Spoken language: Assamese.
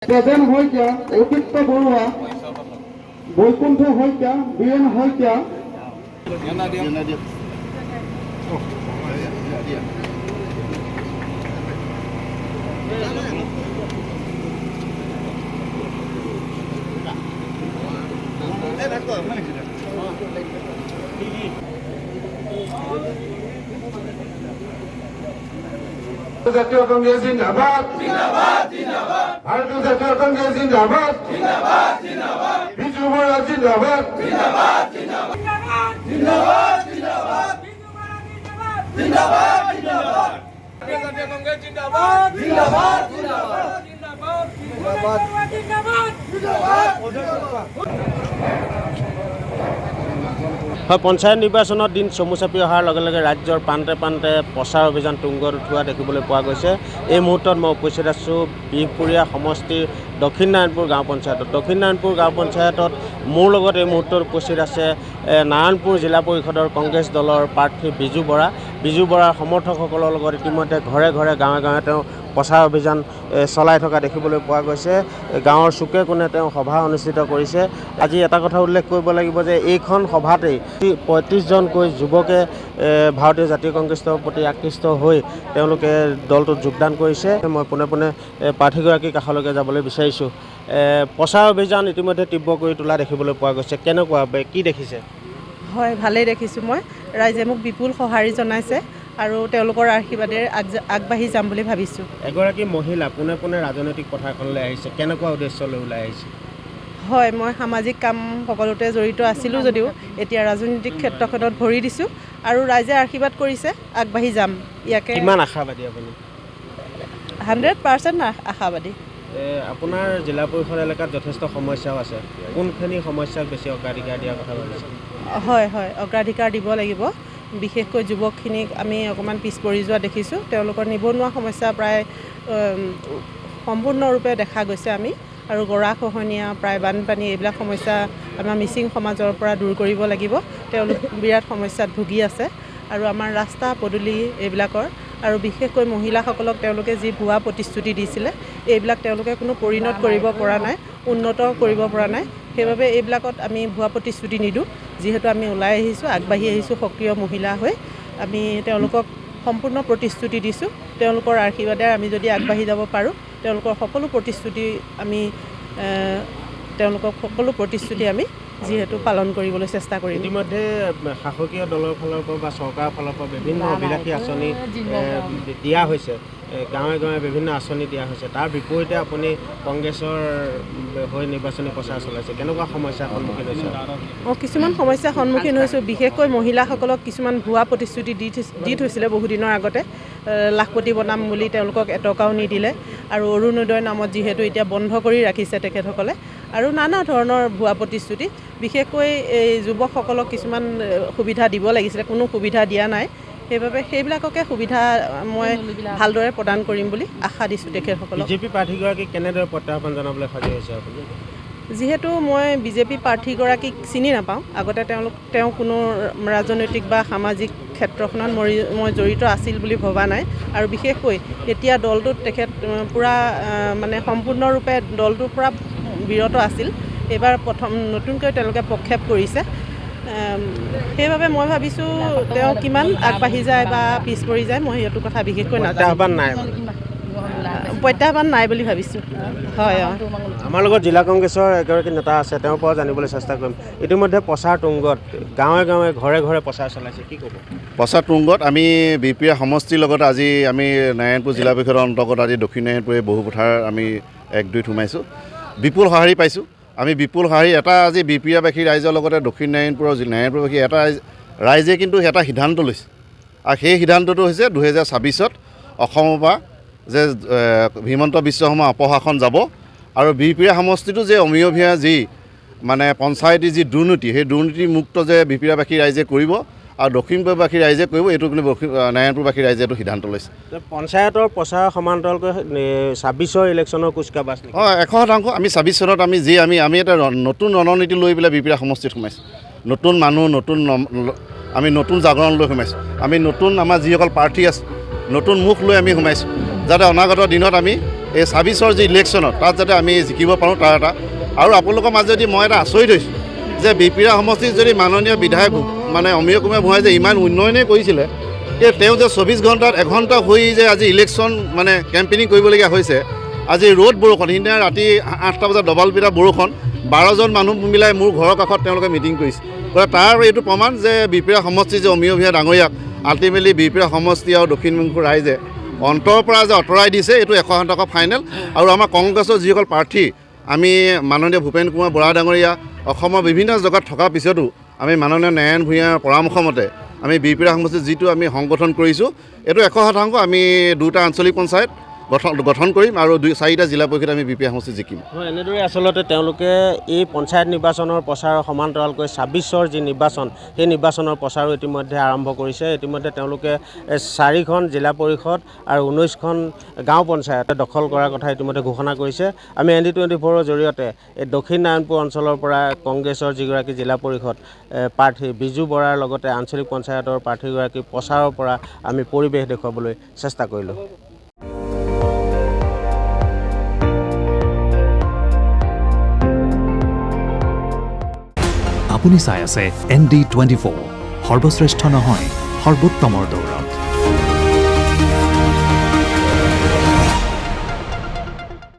প্ৰেজেন শইকীয়া, অতীপ্ত বৰুৱা, বৈকুণ্ঠ শইকীয়া, বীৰেন শইকীয়া। জাতীয় কংগ্ৰেছ জিন্দাবাদ, ভাৰতীয় জাতীয় কংগ্ৰেছ জিন্দাবাদ, বিজু বৰুৱা জিন্দাবাদ, হয়, পঞ্চায়ত নিৰ্বাচনৰ দিন চমু চাপি অহাৰ লগে লগে ৰাজ্যৰ প্ৰান্তে প্ৰান্তে প্ৰচাৰ অভিযান তুংগত উঠোৱা দেখিবলৈ পোৱা গৈছে। এই মুহূৰ্তত মই উপস্থিত আছোঁ বিহপুৰীয়া সমষ্টিৰ দক্ষিণ নাৰায়ণপুৰ গাঁও পঞ্চায়তত। দক্ষিণ নাৰায়ণপুৰ গাঁও পঞ্চায়তত মোৰ লগত এই মুহূৰ্তত উপস্থিত আছে নাৰায়ণপুৰ জিলা পৰিষদৰ কংগ্ৰেছ দলৰ প্ৰাৰ্থী বিজু বৰা। বিজু বৰাৰ সমৰ্থকসকলৰ লগত ইতিমধ্যে ঘৰে ঘৰে গাঁৱে গাঁৱে তেওঁ প্ৰচাৰ অভিযান চলাই থকা দেখিবলৈ পোৱা গৈছে। গাঁৱৰ চুকে কোণে তেওঁ সভা অনুষ্ঠিত কৰিছে। আজি এটা কথা উল্লেখ কৰিব লাগিব যে এইখন সভাতেই ৩৫জনকৈ যুৱকে ভাৰতীয় জাতীয় কংগ্ৰেছৰ প্ৰতি আকৃষ্ট হৈ তেওঁলোকে দলটোত যোগদান কৰিছে। মই পোনে পোনে প্ৰাৰ্থীগৰাকীৰ কাষলৈকে যাবলৈ বিচাৰিছোঁ। প্ৰচাৰ অভিযান ইতিমধ্যে তীব্ৰ কৰি তোলা দেখিবলৈ পোৱা গৈছে। কেনেকুৱা, কি দেখিছে? হয়, ভালেই দেখিছোঁ মই। ৰাইজে মোক বিপুল সঁহাৰি জনাইছে আৰু তেওঁলোকৰ আশীৰ্বাদেৰে আগবাঢ়ি যাম বুলি ভাবিছোঁ। এগৰাকী মহিলা পোনে পোনে ৰাজনৈতিক পথাৰখনলৈ আহিছে, কেনেকুৱা উদ্দেশ্য লৈ ওলাই আহিছে? হয়, মই সামাজিক কাম সকলোতে জড়িত আছিলোঁ যদিও এতিয়া ৰাজনৈতিক ক্ষেত্ৰখনত ভৰি দিছোঁ আৰু ৰাইজে আশীৰ্বাদ কৰিছে, আগবাঢ়ি যাম। ইয়াকে কিমান আশাবাদী আপুনি? 100% আশাবাদী। আপোনাৰ জিলা পৰিষদ এলেকাত যথেষ্ট সমস্যাও আছে, কোনখিনি সমস্যাক বেছি অগ্ৰাধিকাৰ দিয়াৰ কথা ভাবিছে? হয়, অগ্ৰাধিকাৰ দিব লাগিব। বিশেষকৈ যুৱকখিনিক আমি অকণমান পিছ পৰি যোৱা দেখিছোঁ। তেওঁলোকৰ নিবনুৱা সমস্যা প্ৰায় সম্পূৰ্ণৰূপে দেখা গৈছে আমি, আৰু গৰাখহনীয়া, প্ৰায় বানপানী, এইবিলাক সমস্যা আমাৰ মিচিং সমাজৰ পৰা দূৰ কৰিব লাগিব। তেওঁলোক বিৰাট সমস্যাত ভুগি আছে আৰু আমাৰ ৰাস্তা পদূলি এইবিলাকৰ, আৰু বিশেষকৈ মহিলাসকলক তেওঁলোকে যি ভুৱা প্ৰতিশ্ৰুতি দিছিলে এইবিলাক তেওঁলোকে কোনো পৰিণত কৰিব পৰা নাই, উন্নত কৰিব পৰা নাই। সেইবাবে এইবিলাকত আমি ভুৱা প্ৰতিশ্ৰুতি নিদিওঁ। যিহেতু আমি ওলাই আহিছোঁ, আগবাঢ়ি আহিছোঁ সক্ৰিয় মহিলা হৈ, আমি তেওঁলোকক সম্পূৰ্ণ প্ৰতিশ্ৰুতি দিছোঁ। তেওঁলোকৰ আশীৰ্বাদেৰে আমি যদি আগবাঢ়ি যাব পাৰোঁ, তেওঁলোকৰ সকলো প্ৰতিশ্ৰুতি আমি যিহেতু পালন কৰিবলৈ চেষ্টা কৰিম। ইতিমধ্যে শাসকীয় দলৰ ফালৰ পৰা বা চৰকাৰৰ ফালৰ পৰা বিভিন্ন অভিলাষী আঁচনি দিয়া হৈছে, গাঁৱে গাঁৱে বিভিন্ন আঁচনি দিয়া হৈছে। তাৰ বিপৰীতে আপুনি কংগ্ৰেছৰ হৈ নিৰ্বাচনী প্ৰচাৰ চলাইছে, কেনেকুৱা সমস্যাৰ সন্মুখীন হৈছে? কিছুমান সমস্যাৰ সন্মুখীন হৈছোঁ। বিশেষকৈ মহিলাসকলক কিছুমান ভুৱা প্ৰতিশ্ৰুতি দি থৈছিলে বহুদিনৰ আগতে। লাখপতি বনাম বুলি তেওঁলোকক এটকাও নিদিলে, আৰু অৰুণোদয় নামত যিহেতু এতিয়া বন্ধ কৰি ৰাখিছে তেখেতসকলে, আৰু নানা ধৰণৰ ভুৱা প্ৰতিশ্ৰুতি। বিশেষকৈ এই যুৱকসকলক কিছুমান সুবিধা দিব লাগিছিলে, কোনো সুবিধা দিয়া নাই। সেইবাবে সেইবিলাককে সুবিধা মই ভালদৰে প্ৰদান কৰিম বুলি আশা দিছোঁ তেখেতসকলক। বিজেপি প্ৰাৰ্থীগৰাকীক কেনেদৰে প্ৰত্যাহ্বান জনাবলৈ সাজু হৈছে আপুনি? যিহেতু মই বিজেপি প্ৰাৰ্থীগৰাকীক চিনি নাপাওঁ, আগতে তেওঁ কোনো ৰাজনৈতিক বা সামাজিক ক্ষেত্ৰখনত মই জড়িত আছিল বুলি ভবা নাই, আৰু বিশেষকৈ এতিয়া দলটোত তেখেত পূৰা মানে সম্পূৰ্ণৰূপে দলটোৰ পৰা বিৰত আছিল। এইবাৰ নতুনকৈ তেওঁলোকে প্ৰক্ষেপ কৰিছে। সেইবাবে মই ভাবিছোঁ তেওঁ কিমান আগবাঢ়ি যায় বা পিছ পৰি যায় মই সেইটো কথা বিশেষকৈ নাজানো। প্ৰত্যাহ্বান নাই বুলি ভাবিছোঁ। হয়, আমাৰ লগত জিলা কংগ্ৰেছৰ এগৰাকী নেতা আছে, তেওঁৰ পৰা জানিবলৈ চেষ্টা কৰিম। ইতিমধ্যে প্ৰচাৰ তুংগত, গাঁৱে গাঁৱে ঘৰে ঘৰে প্ৰচাৰ চলাইছে, কি ক'ব? প্ৰচাৰ তুংগত আমি বিহপুৰীয়া সমষ্টিৰ লগত আজি আমি নাৰায়ণপুৰ জিলা পৰিষদৰ অন্তৰ্গত আজি দক্ষিণ নাৰায়ণপুৰে বহু পথাৰ আমি 1-2 সোমাইছোঁ, বিপুল সঁহাৰি পাইছোঁ। আমি বিপুল সঁহাৰি এটা আজি বিহপুৰীয়াবাসী ৰাইজৰ লগতে দক্ষিণ নাৰায়ণপুৰবাসী এটা ৰাইজে কিন্তু এটা সিদ্ধান্ত লৈছে, আৰু সেই সিদ্ধান্তটো হৈছে 2026ত অসমৰ পৰা যে হিমন্ত বিশ্ব শৰ্মা অপশাসন যাব, আৰু বিহপুৰীয়া সমষ্টিটো যে অমিয়ভীয়া যি মানে পঞ্চায়তী যি দুৰ্নীতি, সেই দুৰ্নীতিমুক্ত যে বিহপুৰীয়াবাসী ৰাইজে কৰিব আৰু দক্ষিণপুৰবাসী ৰাইজে কৰিব, এইটো কিন্তু নাৰায়ণপুৰবাসী ৰাইজে এইটো সিদ্ধান্ত লৈছে। পঞ্চায়তৰ প্ৰচাৰ সমান্তৰালকৈ 26ৰ ইলেকশ্যনৰ কুচকাৱাজ নেকি? হয়, 100%। আমি 26 চনত আমি এটা নতুন ৰণনীতি লৈ পেলাই বিহপুৰীয়া সমষ্টিত সোমাইছোঁ। নতুন মানুহ, আমি নতুন জাগৰণ লৈ সোমাইছোঁ। আমি নতুন আমাৰ যিসকল প্ৰাৰ্থী আছে, নতুন মুখ লৈ আমি সোমাইছোঁ, যাতে অনাগত দিনত আমি এই 26ৰ যি ইলেকশ্যনত তাত যাতে আমি জিকিব পাৰোঁ তাৰ এটা। আৰু আপোনালোকৰ মাজেদি মই এটা আচৰিত হৈছোঁ যে বিহপুৰীয়া সমষ্টিত যদি মাননীয় বিধায়ক মানে অমীয় কুমাৰ ভূঞাই যে ইমান উন্নয়নেই কৰিছিলে, তেওঁ যে 24 ঘণ্টাত এঘণ্টা হৈ যে আজি ইলেকশ্যন মানে কেম্পেইনিং কৰিবলগীয়া হৈছে। আজি ৰ'দ বৰষুণ, সিদিনা ৰাতি 8টা বজাত ডবল পিটা বৰষুণ, 12জন মানুহ মিলাই মোৰ ঘৰৰ কাষত তেওঁলোকে মিটিং কৰিছে। তাৰ এইটো প্ৰমাণ যে বিহপুৰীয়া সমষ্টি যে অমীয় ভূঞা ডাঙৰীয়াক আল্টিমেটলি বিহপুৰীয়া সমষ্টি আৰু দক্ষিণ মুখৰ ৰাইজে অন্তৰৰ পৰা যে আঁতৰাই দিছে, এইটো 100% ফাইনেল। আৰু আমাৰ কংগ্ৰেছৰ যিসকল প্ৰাৰ্থী, আমি মাননীয় ভূপেন কুমাৰ বৰা ডাঙৰীয়া অসমৰ বিভিন্ন জেগাত থকাৰ পিছতো আমি মাননীয় নাৰায়ণ ভূঞাৰ পৰামৰ্শ মতে আমি বিহপুৰীয়া সমষ্টিত যিটো আমি সংগঠন কৰিছোঁ, এইটো 100% আমি 2টা আঞ্চলিক পঞ্চায়ত গঠন কৰিম আৰু 4টা জিলা পৰিষদ আমি বিহপুৰীয়া সমষ্টিত জিকিম। এনেদৰে আচলতে তেওঁলোকে এই পঞ্চায়ত নিৰ্বাচনৰ প্ৰচাৰৰ সমান্তৰালকৈ 26ৰ যি নিৰ্বাচন, সেই নিৰ্বাচনৰ প্ৰচাৰো ইতিমধ্যে আৰম্ভ কৰিছে। ইতিমধ্যে তেওঁলোকে 4খন জিলা পৰিষদ আৰু 19খন গাঁও পঞ্চায়ত দখল কৰাৰ কথা ইতিমধ্যে ঘোষণা কৰিছে। আমি ND24ৰ জৰিয়তে এই দক্ষিণ নাৰায়ণপুৰ অঞ্চলৰ পৰা কংগ্ৰেছৰ যিগৰাকী জিলা পৰিষদ প্ৰাৰ্থী বিজু বৰাৰ লগতে আঞ্চলিক পঞ্চায়তৰ প্ৰাৰ্থীগৰাকী প্ৰচাৰৰ পৰা আমি পৰিৱেশ দেখুৱাবলৈ চেষ্টা কৰিলোঁ। আপুনি চাই আছে ND24, সৰ্বশ্ৰেষ্ঠ নহয় সৰ্বোত্তমৰ দৌৰ।